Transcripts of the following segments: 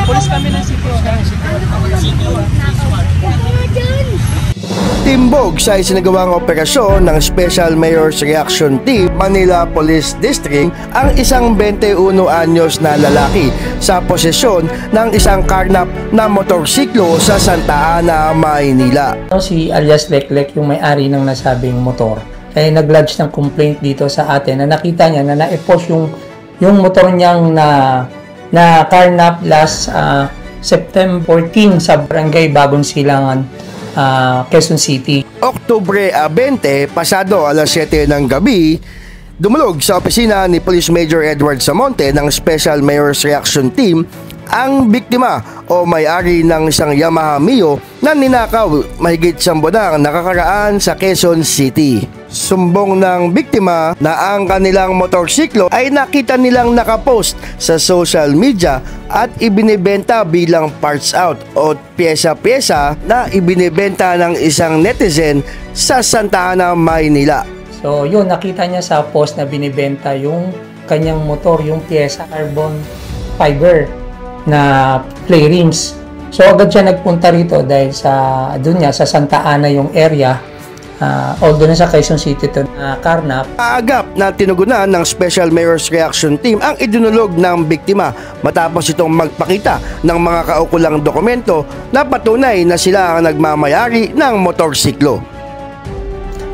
Pulis kami ng City Hall. Timbog sa isinagawang operasyon ng Special Mayor's Reaction Team Manila Police District ang isang 21 anyos na lalaki sa posesyon ng isang karnap na motorsiklo sa Santa Ana, Maynila. Si alias Leklek, yung may-ari ng nasabing motor, ay nag-lodge ng complaint dito sa atin na nakita niya na na-post yung motor niyang na karnap last September 14 sa Barangay Bagong Silangan, Quezon City. Oktubre 20, pasado alas 7 ng gabi, dumulog sa opisina ni Police Major Edward Samonte ng Special Mayor's Reaction Team ang biktima o may-ari ng isang Yamaha Mio na ninakaw mahigit 10 buwan nakakaraan sa Quezon City. Sumbong ng biktima na ang kanilang motorsiklo ay nakita nilang nakapost sa social media at ibinibenta bilang parts out o pyesa-pyesa na ibinibenta ng isang netizen sa Santa Ana, Maynila. So yun, nakita niya sa post na binibenta yung kanyang motor, yung pyesa carbon fiber na play rings. So agad siya nagpunta rito dahil doon niya sa Santa Ana yung area. Although na sa Quezon City ito na karnap. Kaagap na tinugunan ng Special Mayor's Reaction Team ang idinulog ng biktima matapos itong magpakita ng mga kaukulang dokumento na patunay na sila ang nagmamayari ng motorsiklo.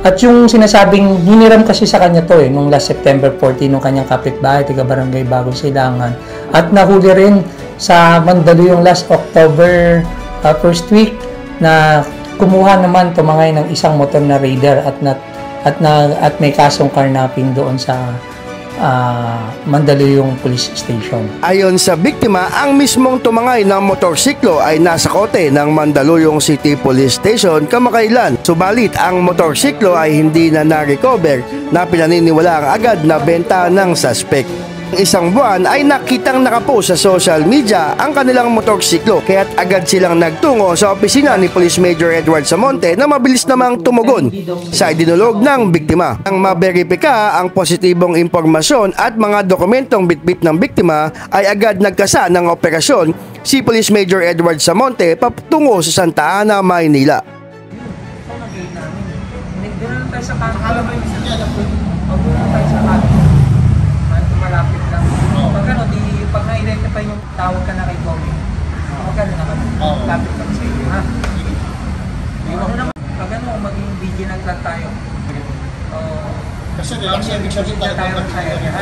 At yung sinasabing hiniram kasi sa kanya to nung last September 14 nung kanyang kapitbahay taga Barangay Bagong Silangan, at nahuli rin sa Mandaluyong last October first week na kumuha naman tumangay ng isang motor na Raider at may kasong carnapping doon sa Mandaluyong Police Station. Ayon sa biktima, ang mismong tumangay ng motorsiklo ay nasa kote ng Mandaluyong City Police Station kamakailan. Subalit ang motorsiklo ay hindi na na-recover na pinaniniwalaang agad na benta ng suspect. Isang buwan ay nakitang nakapost sa social media ang kanilang motorsiklo, kaya't agad silang nagtungo sa opisina ni Police Major Edward Samonte na mabilis namang tumugon sa idinulog ng biktima. Ang maberipika ang positibong impormasyon at mga dokumentong bitbit ng biktima ay agad nagkasa ng operasyon si Police Major Edward Samonte patungo sa Santa Ana, Maynila. Malapit lang. Pag na-identify yung tawag ka na kay Tommy, magkano naman? Lapit lang sa iyo, ha? Ano naman? Pag ano, maging vigilant lang tayo. Kasi ibig sabihin tayo sa'yo, ha?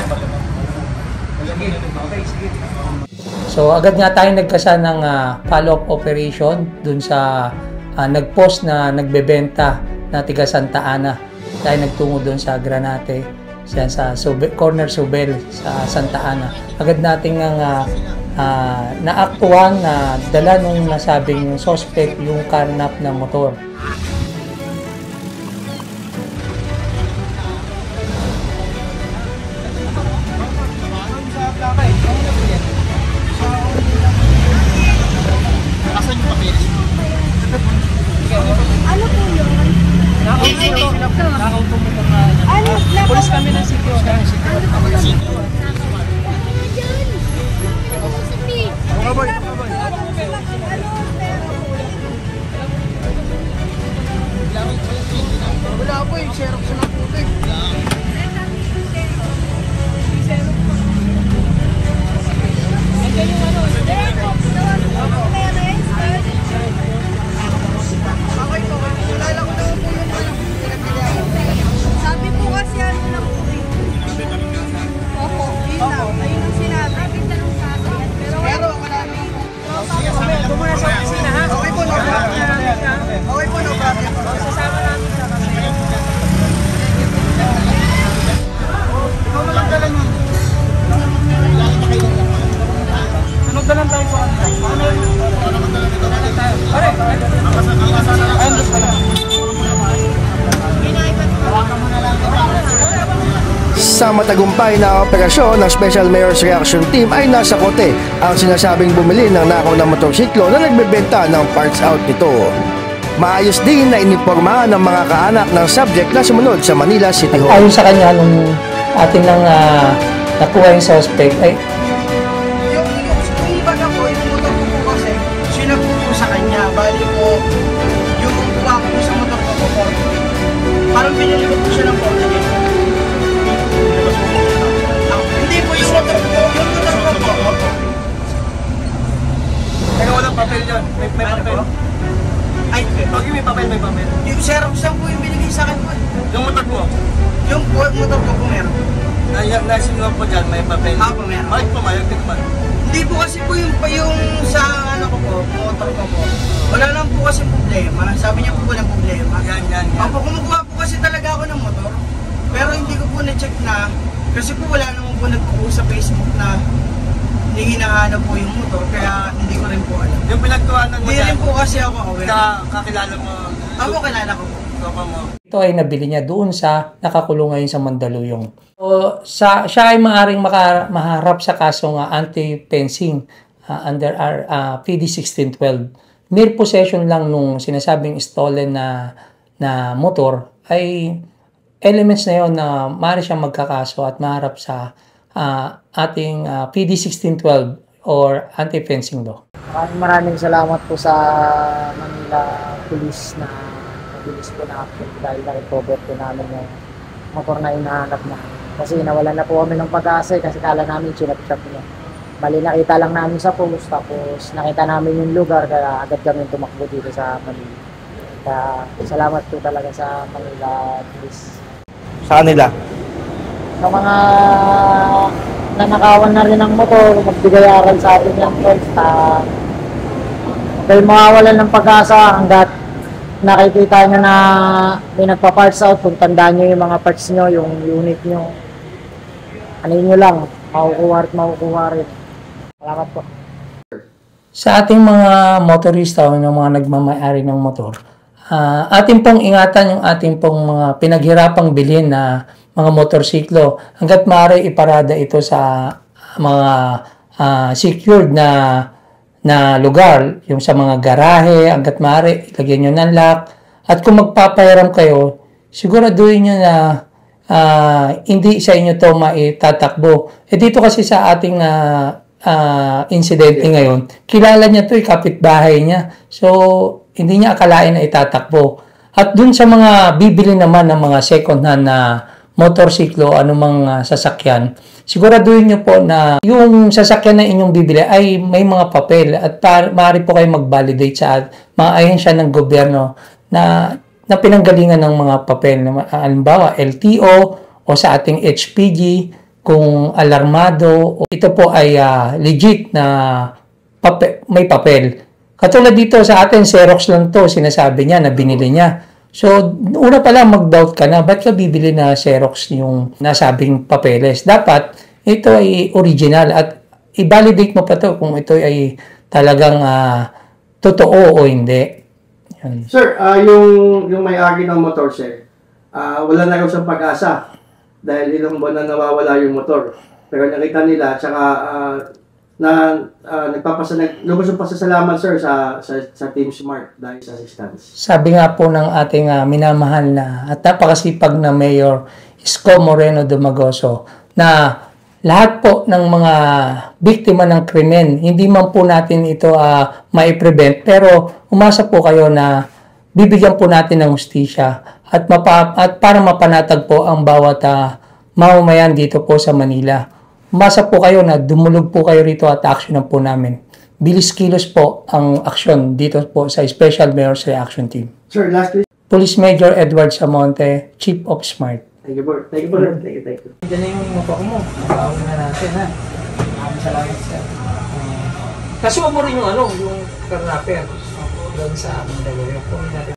Sige, okay, sige. So agad nga tayo nagkasa ng follow-up operation dun sa nag-post na nagbebenta na tiga Santa Ana. Tayo nagtungo dun sa Granate, siya sa corner Subel sa Santa Ana. Agad nating naaktuhan na dala nung nasabing suspect yung karnap na motor. Ano po yun? Pulis kami ng City Hall. Wala po yung xerox na putik. Okay po, kilala ko naman po yun. Sabi po kasi ano lang po eh. Opo, yun lang. Ayun ang sinabi. Pero marami. Bumuna sa opisina, ha? Okay po, no problem. Okay po, no problem. Sasama namin siya kasi. Ikaw na lang dala nun. Magdalan tayo sa kanila. Pare, ayun gusto ko lang. Sa matagumpay na operasyon ng Special Mayor's Reaction Team ay nasa kote ang sinasabing bumili ng nakaw na motorsiklo na nagbebenta ng parts out nito. Maayos din na inipormahan ng mga kaanak ng subject na sumunod sa Manila City Hall. Ayon sa kanya, nung atin lang nakuha yung suspect, ay papel yun. May papel. Ay, Pag may papel, may papel. yung Xerox lang po yung binigay sa akin po. Yung motor mo, Yung motor ko po meron. nasinuha po dyan, may papel. Ako meron. Bakit pumayag ka naman? Hindi po kasi po yung sa ano ko po, motor ko po. Wala lang po kasi problema. Sabi niya po walang problema. Yan. Opo, kumukuha po kasi talaga ako ng motor. Pero hindi ko po na-check na. Kasi po wala naman po nagpo-post sa Facebook na hindi hinahanap po yung motor. Kaya hindi ko rin po alam. Yung pinagtuhanan mo Hindi dyan, rin po kasi ako aware. kakilala mo, Ako kilala ko po. tropa mo. Ito ay nabili niya doon sa nakakulong ngayon sa Mandaluyong. So, siya ay maaaring maharap sa kasong anti-fencing under our PD 1612. Mere possession lang nung sinasabing stolen na motor ay elements na yon na maaari siyang magkakaso at maharap sa ating PD 1612 or anti-fencing law. Maraming salamat po sa Manila Police na mabilis po na action dahil na-recover po namin yung motor na hinahanap na. Kasi nawalan na po kami ng pag-asa kasi kala namin chinap-chap niya. Bali nakita lang namin sa post tapos nakita namin yung lugar kaya agad kami tumakbo dito sa Manila. Kaya salamat po talaga sa Manila Police. Sa kanila? Sa mga nanakawan na rin ng motor, magbigay aral sa atin yung tolls. Dahil mawawalan ng pag-asa hanggat nakikita nyo na may nagpa-parts out, kung tandaan nyo yung mga parts nyo, yung unit nyo, ano nyo lang, makukuha rin. Salamat po. Sa ating mga motorista o ng mga nagmamayari ng motor, ating pong ingatan yung ating pong mga pinaghirapang bilhin na mga motorsiklo hanggat maaari iparada ito sa mga secured na lugar, yung sa mga garahe, hanggat maaari ilagyan nyo ng lock. At kung magpapahiram kayo, siguraduhin nyo na hindi sa inyo to maitatakbo. Dito kasi sa ating insidente ngayon, kilala niya to, kapitbahay niya. So, hindi niya akalain na itatakbo. At dun sa mga bibili naman ng mga second hand na motorsiklo, anumang sasakyan, siguraduhin niyo po na yung sasakyan na inyong bibili ay may mga papel at maaari po kayo mag-validate sa mga ahensya ng gobyerno na pinanggalingan ng mga papel. Halimbawa, LTO o sa ating HPG, kung alarmado, ito po ay legit na may papel. Katulad dito sa atin, Xerox lang to, sinasabi niya na binili niya. So, una pa lang mag-doubt ka na, ba't ka bibili na Xerox yung nasabing papeles? Dapat, ito ay original at i-validate mo pa to kung ito ay talagang totoo o hindi. Yan. Sir, yung may-ari ng motor, sir, wala na raw siyang pag-asa dahil ilang buwan na nawawala yung motor. Pero nakita nila, tsaka lubos ang pasasalamat, sir, sa Team Smart dahil sa assistance. Sabi nga po ng ating minamahal na at napakasipag na Mayor Isko Moreno Dumagoso na lahat po ng mga biktima ng krimen, hindi man po natin ito mai-prevent, pero umasa po kayo na bibigyan po natin ng hustisya at para mapanatag po ang bawat mamamayan dito po sa Manila. Umasa po kayo na dumulog po kayo rito at actionan po namin. Bilis kilos po ang aksyon dito po sa Special Mayor's Reaction Team. Sir, lastly. Police Major Edward Samonte, Chief of Smart. Thank you po. Thank you po, sir. Thank you. Diyan na yung motor mo. Nakawin na natin, ha? Maraming salamat, sir. Kasi mo rin yung yung karnaper doon sa amin dalawa. Yung